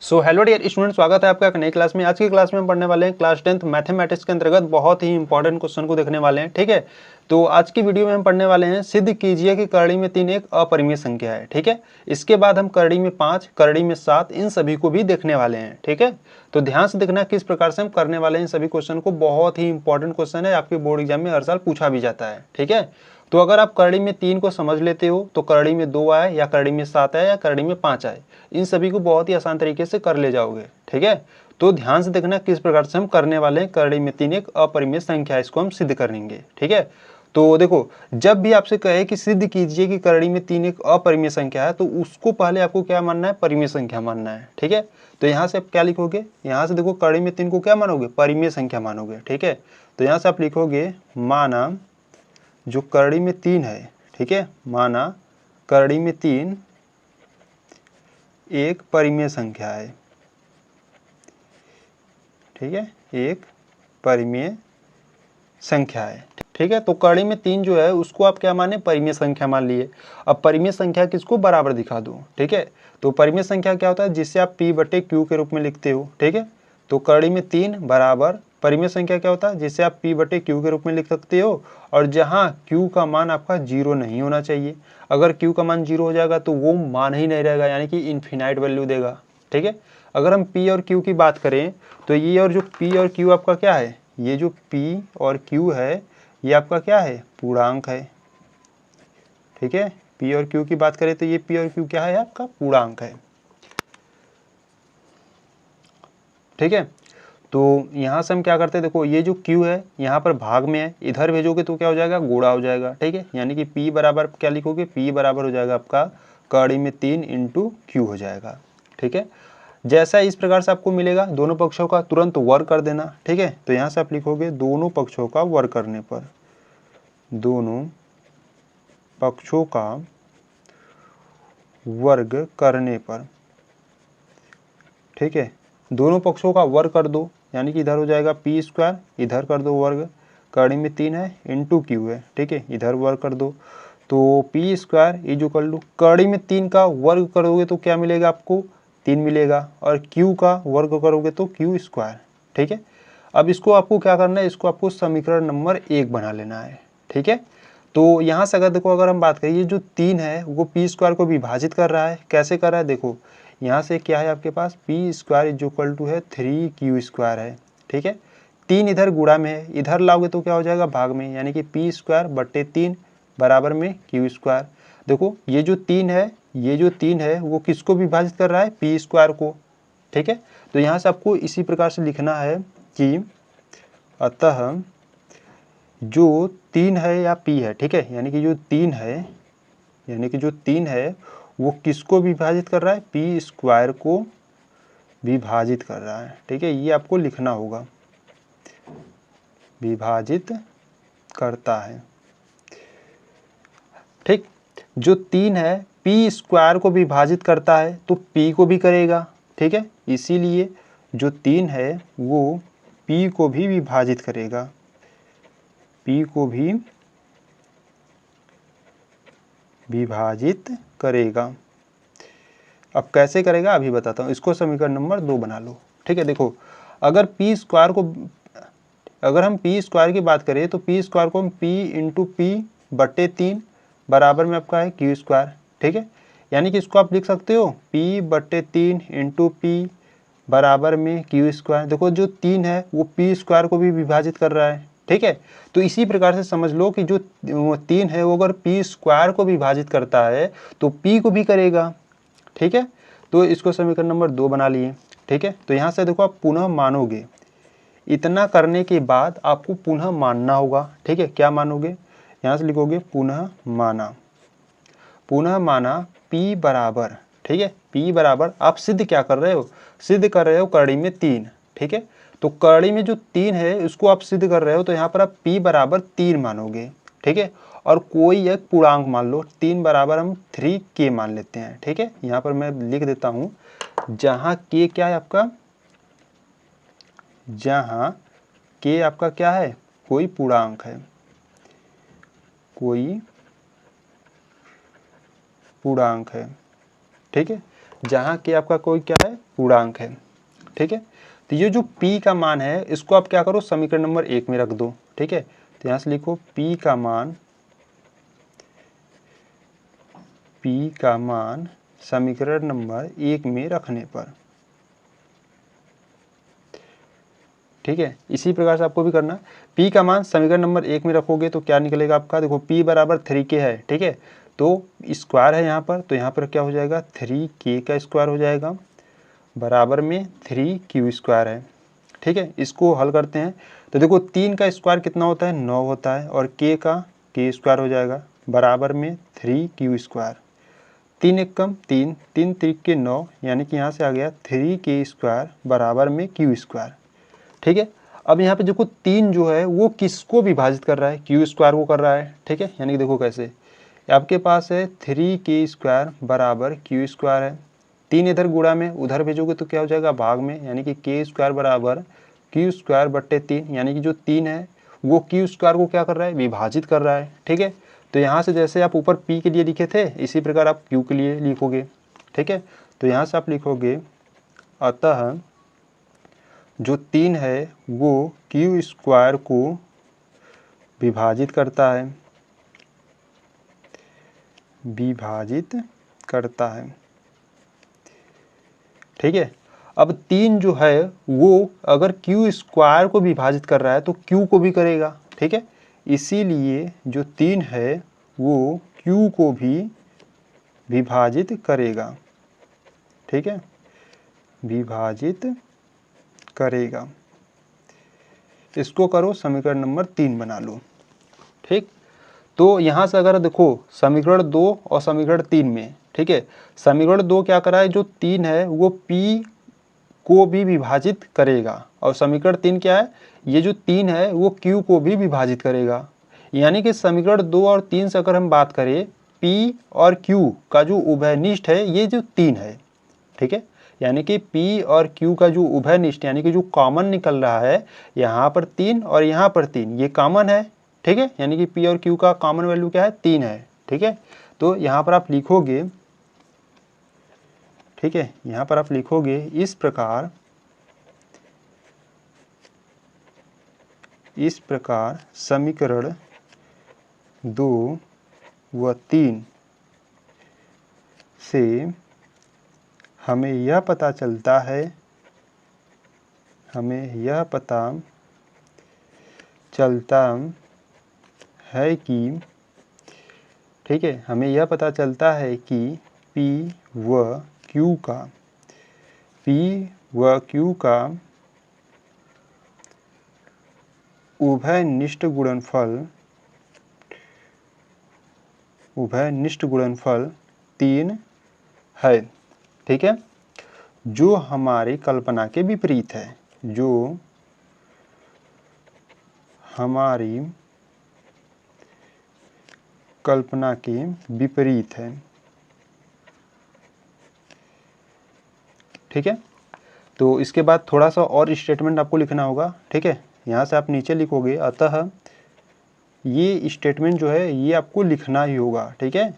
So hello dear student, स्वागत है आपका एक नई क्लास में। आज की क्लास में हम पढ़ने वाले हैं क्लास 10th मैथमेटिक्स के अंतर्गत बहुत ही इंपॉर्टेंट क्वेश्चन को देखने वाले हैं। ठीक है, तो आज की वीडियो में हम पढ़ने वाले हैं सिद्ध कीजिए कि करड़ी में 3 एक अपरिमेय संख्या है। ठीक है, इसके बाद हम करड़ी में 5, करड़ी में 7 इन सभी को भी देखने वाले हैं। ठीक है, तो ध्यान से देखना किस प्रकार से हम करने वाले हैं इन सभी क्वेश्चन को। बहुत ही इंपॉर्टेंट क्वेश्चन है, आपके बोर्ड एग्जाम में हर साल पूछा भी जाता है। ठीक है, तो अगर आप करड़ी में 3 को समझ लेते हो तो करड़ी में 2 आए या करड़ी में 7 आए या करड़ी में 5 आए, इन सभी को बहुत ही आसान तरीके से कर ले जाओगे। ठीक है, तो ध्यान से देखना किस प्रकार से हम करने वाले हैं करड़ी में 3 एक अपरिमेय संख्या है, इसको हम सिद्ध करेंगे। ठीक है, तो देखो, जब भी आपसे कहे कि सिद्ध कीजिए कि करड़ी में 3 एक अपरिमेय संख्या है, तो उसको पहले आपको क्या मानना है? परिमेय संख्या मानना है। ठीक है, तो यहाँ से आप क्या लिखोगे? यहाँ से देखो, करड़ी में 3 को क्या मानोगे? परिमेय संख्या मानोगे। ठीक है, तो यहाँ से आप लिखोगे माना जो करड़ी में 3 है। ठीक है, माना करड़ी में 3 एक परिमेय संख्या है। ठीक है, एक परिमेय संख्या है। ठीक है, तो करड़ी में 3 जो है उसको आप क्या माने? परिमेय संख्या मान लिए। अब परिमेय संख्या किसको बराबर दिखा दो। ठीक है, तो परिमेय संख्या क्या होता है? जिससे आप p बटे q के रूप में लिखते हो। ठीक है, तो करड़ी में 3 बराबर परिमेय संख्या क्या होता है? जिससे आप p बटे q के रूप में लिख सकते हो, और जहाँ q का मान आपका 0 नहीं होना चाहिए। अगर q का मान 0 हो जाएगा तो वो मान ही नहीं रहेगा, यानी कि इन्फिनाइट वैल्यू देगा। ठीक है, अगर हम p और q की बात करें तो ये और जो p और q आपका क्या है? ये जो p और q है ये आपका क्या है? पूर्णांक है। ठीक है, p और q की बात करें तो ये p और q क्या है? आपका पूर्णांक है। ठीक है, तो यहाँ से हम क्या करते हैं? देखो, ये जो q है यहाँ पर भाग में है, इधर भेजोगे तो क्या हो जाएगा? गुणा हो जाएगा। ठीक है, यानी कि p बराबर क्या लिखोगे? p बराबर हो जाएगा आपका करड़ी में 3 इंटू q हो जाएगा। ठीक है, जैसा इस प्रकार से आपको मिलेगा, दोनों पक्षों का तुरंत वर्ग कर देना। ठीक है, तो यहाँ से आप लिखोगे दोनों पक्षों का वर्ग करने पर, दोनों पक्षों का वर्ग करने पर। ठीक है, दोनों पक्षों का वर्ग कर दो, यानी कि इधर हो जाएगा p स्क्वायर, इधर कर दो वर्ग, करड़ी में 3 है इंटू q है। ठीक है, इधर वर्ग कर दो, तो p square is equal to करड़ी में 3 का वर्ग करोगे तो क्या मिलेगा? आपको 3 मिलेगा, और q का वर्ग करोगे तो q स्क्वायर। ठीक है, अब इसको आपको क्या करना है? इसको आपको समीकरण नंबर 1 बना लेना है। ठीक है, तो यहाँ से अगर देखो, अगर हम बात करें, ये जो 3 है वो p स्क्वायर को विभाजित कर रहा है। कैसे कर रहा है? देखो, यहाँ से क्या है आपके पास? p square is equal to है 3q स्क्वायर है। ठीक है, 3 इधर गुणा में है, इधर लाओगे तो क्या हो जाएगा? भाग में, यानी कि p स्क्वायर बट्टे 3 बराबर में q स्क्वायर। देखो, ये जो 3 है, ये जो 3 है वो किसको विभाजित कर रहा है? p स्क्वायर को। ठीक है, तो यहाँ से आपको इसी प्रकार से लिखना है कि अतः जो 3 है या p है, ठीक है, यानी कि जो 3 है, यानी कि जो 3 है वो किसको विभाजित कर रहा है? p स्क्वायर को विभाजित कर रहा है। ठीक है, ये आपको लिखना होगा, विभाजित करता है। ठीक, जो 3 है p स्क्वायर को विभाजित करता है तो p को भी करेगा। ठीक है, इसीलिए जो 3 है वो p को भी विभाजित करेगा, p को भी विभाजित करेगा। अब कैसे करेगा अभी बताता हूँ, इसको समीकरण नंबर 2 बना लो। ठीक है, देखो, अगर p स्क्वायर को, अगर हम p स्क्वायर की बात करें तो p स्क्वायर को हम p इंटू पी बट्टे 3 बराबर में आपका है q स्क्वायर। ठीक है, यानी कि इसको आप लिख सकते हो p बट्टे 3 इंटू पी बराबर में q स्क्वायर। देखो, जो 3 है वो p स्क्वायर को भी विभाजित कर रहा है। ठीक है, तो इसी प्रकार से समझ लो कि जो 3 है वो अगर p स्क्वायर को विभाजित करता है तो p को भी करेगा। ठीक है, तो इसको समीकरण नंबर 2 बना लिए। ठीक है, तो यहाँ से देखो, आप पुनः मानोगे, इतना करने के बाद आपको पुनः मानना होगा। ठीक है, क्या मानोगे? यहाँ से लिखोगे पुनः माना, पुनः माना p बराबर। ठीक है, p बराबर आप सिद्ध क्या कर रहे हो? सिद्ध कर रहे हो करड़ी में 3। ठीक है, तो करड़ी में जो 3 है उसको आप सिद्ध कर रहे हो, तो यहाँ पर आप p बराबर 3 मानोगे। ठीक है, और कोई एक पूर्णांक मान लो, 3 बराबर हम 3k मान लेते हैं। ठीक है, यहाँ पर मैं लिख देता हूँ, जहाँ k क्या है आपका? जहाँ k आपका क्या है? कोई पूर्णांक है, कोई पूर्णांक है। ठीक है, जहाँ के आपका कोई क्या है, पूर्णांक है। ठीक है, तो ये जो p का मान है इसको आप क्या करो, समीकरण नंबर 1 में रख दो। ठीक है, तो यहाँ से लिखो p का मान समीकरण नंबर 1 में रखने पर। ठीक है, इसी प्रकार से आपको भी करना है। p का मान समीकरण नंबर 1 में रखोगे तो क्या निकलेगा आपका, देखो p बराबर 3k है। ठीक है, तो स्क्वायर है यहाँ पर, तो यहाँ पर क्या हो जाएगा, 3k का स्क्वायर हो जाएगा बराबर में 3q स्क्वायर है। ठीक है, इसको हल करते हैं तो देखो 3 का स्क्वायर कितना होता है, 9 होता है, और k का k स्क्वायर हो जाएगा बराबर में 3q स्क्वायर। 3 एक कम 3, 3 3 के 9, यानी कि यहाँ से आ गया 3k स्क्वायर बराबर में q स्क्वायर। ठीक है, अब यहाँ पे देखो 3 जो है वो किसको विभाजित कर रहा है, q स्क्वायर को कर रहा है। ठीक है, यानी कि देखो कैसे, आपके पास है 3k स्क्वायर बराबर q स्क्वायर है, 3 इधर गुणा में उधर भेजोगे तो क्या हो जाएगा, भाग में, यानी कि k स्क्वायर बराबर q स्क्वायर बट्टे 3, यानी कि जो 3 है वो q स्क्वायर को क्या कर रहा है, विभाजित कर रहा है। ठीक है, तो यहाँ से जैसे आप ऊपर p के लिए लिखे थे इसी प्रकार आप q के लिए लिखोगे। ठीक है, तो यहाँ से आप लिखोगे अतः जो 3 है वो q स्क्वायर को विभाजित करता है, ठीक है, अब 3 जो है वो अगर q स्क्वायर को विभाजित कर रहा है तो q को भी करेगा। ठीक है, इसीलिए जो 3 है वो q को भी विभाजित करेगा। ठीक है, विभाजित करेगा। इसको करो समीकरण नंबर 3 बना लो। ठीक, तो यहाँ से अगर देखो समीकरण 2 और समीकरण 3 में, ठीक है, समीकरण 2 क्या करा है, जो 3 है वो p को भी विभाजित करेगा, और समीकरण 3 क्या है, ये जो 3 है वो q को भी विभाजित करेगा। यानी कि समीकरण 2 और 3 से अगर हम बात करें p और q का जो उभयनिष्ठ है ये जो 3 है। ठीक है, यानी कि p और q का जो उभयनिष्ठ यानी कि जो कॉमन निकल रहा है, यहाँ पर 3 और यहाँ पर 3 ये कॉमन है। ठीक है, यानी कि p और q का कॉमन वैल्यू क्या है, 3 है। ठीक है, तो यहाँ पर आप लिखोगे, ठीक है, यहाँ पर आप लिखोगे इस प्रकार समीकरण 2 व 3 से हमें यह पता चलता है, कि, ठीक है, हमें यह पता चलता है कि p व q का उभयनिष्ठ गुणनफल 3 है। ठीक है, जो हमारी कल्पना के विपरीत है, है। ठीक है, तो इसके बाद थोड़ा सा और स्टेटमेंट आपको लिखना होगा। ठीक है, यहाँ से आप नीचे लिखोगे अतः ये स्टेटमेंट जो है ये आपको लिखना ही होगा। ठीक है,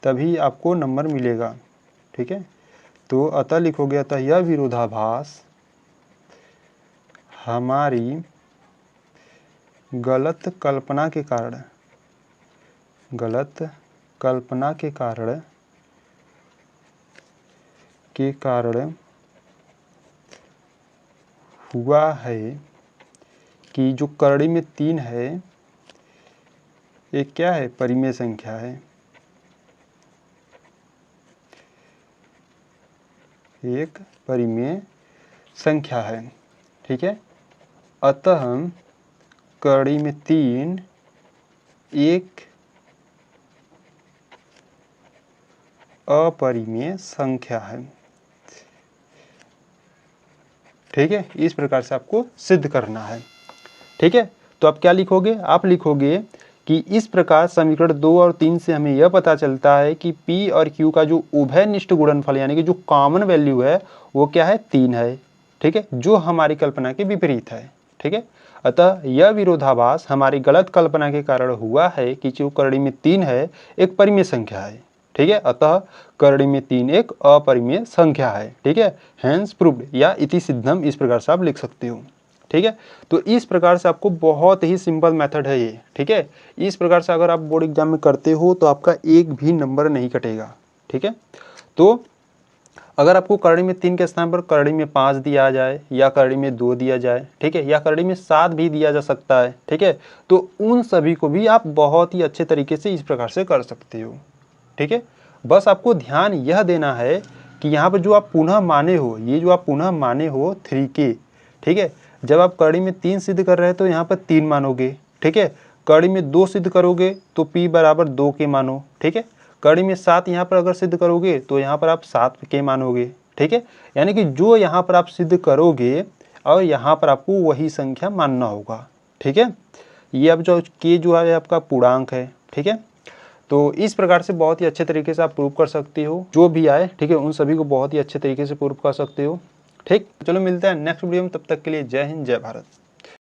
तभी आपको नंबर मिलेगा। ठीक है, तो अतः लिखोगे अतः यह विरोधाभास हमारी गलत कल्पना के कारण हुआ है कि जो करड़ी में 3 है एक क्या है, परिमेय संख्या है। एक परिमेय संख्या है। ठीक है, अतः करड़ी में 3 एक अपरिमेय संख्या है। ठीक है, इस प्रकार से आपको सिद्ध करना है। ठीक है, तो आप क्या लिखोगे, आप लिखोगे कि इस प्रकार समीकरण 2 और 3 से हमें यह पता चलता है कि p और q का जो उभयनिष्ठ गुणनफल यानी कि जो कॉमन वैल्यू है वो क्या है, 3 है। ठीक है, जो हमारी कल्पना के विपरीत है। ठीक है, अतः यह विरोधाभास हमारी गलत कल्पना के कारण हुआ है कि जो करड़ी में 3 है एक परिमेय संख्या है। ठीक है। अतः करड़ी में 3 एक अपरिमेय संख्या है, ठीक है। हैंस प्रूव्ड या इति सिद्धम, इस प्रकार से आप लिख सकते हो, ठीक है। तो इस प्रकार से आपको बहुत ही सिंपल मेथड है ये, ठीक है। इस प्रकार से अगर आप बोर्ड एग्जाम में करते हो तो आपका एक भी नंबर नहीं कटेगा, ठीक है। तो अगर आपको करड़ी में 3 के स्थान पर करड़ी में 5 दिया जाए या करड़ी में 2 दिया जाए, ठीक है, या करड़ी में 7 भी दिया जा सकता है, ठीक है, तो उन सभी को भी आप बहुत ही अच्छे तरीके से इस प्रकार से कर सकते हो, ठीक है। बस आपको ध्यान यह देना है कि यहाँ पर जो आप पुनः माने हो, ये जो आप पुनः माने हो 3K, ठीक है, जब आप करड़ी में 3 सिद्ध कर रहे हैं तो यहाँ पर 3 मानोगे, ठीक है। करड़ी में 2 सिद्ध करोगे तो P बराबर 2 के मानो, ठीक है। करड़ी में 7 यहाँ पर अगर सिद्ध करोगे तो यहाँ पर आप 7 के मानोगे, ठीक है। यानी कि जो यहाँ पर आप सिद्ध करोगे और यहाँ पर आपको वही संख्या मानना होगा, ठीक है। ये अब जो K जो है आपका पूर्णांक है, ठीक है। तो इस प्रकार से बहुत ही अच्छे तरीके से आप प्रूव कर सकते हो, जो भी आए, ठीक है, उन सभी को बहुत ही अच्छे तरीके से प्रूव कर सकते हो, ठीक। चलो मिलते हैं नेक्स्ट वीडियो में, तब तक के लिए जय हिंद जय भारत।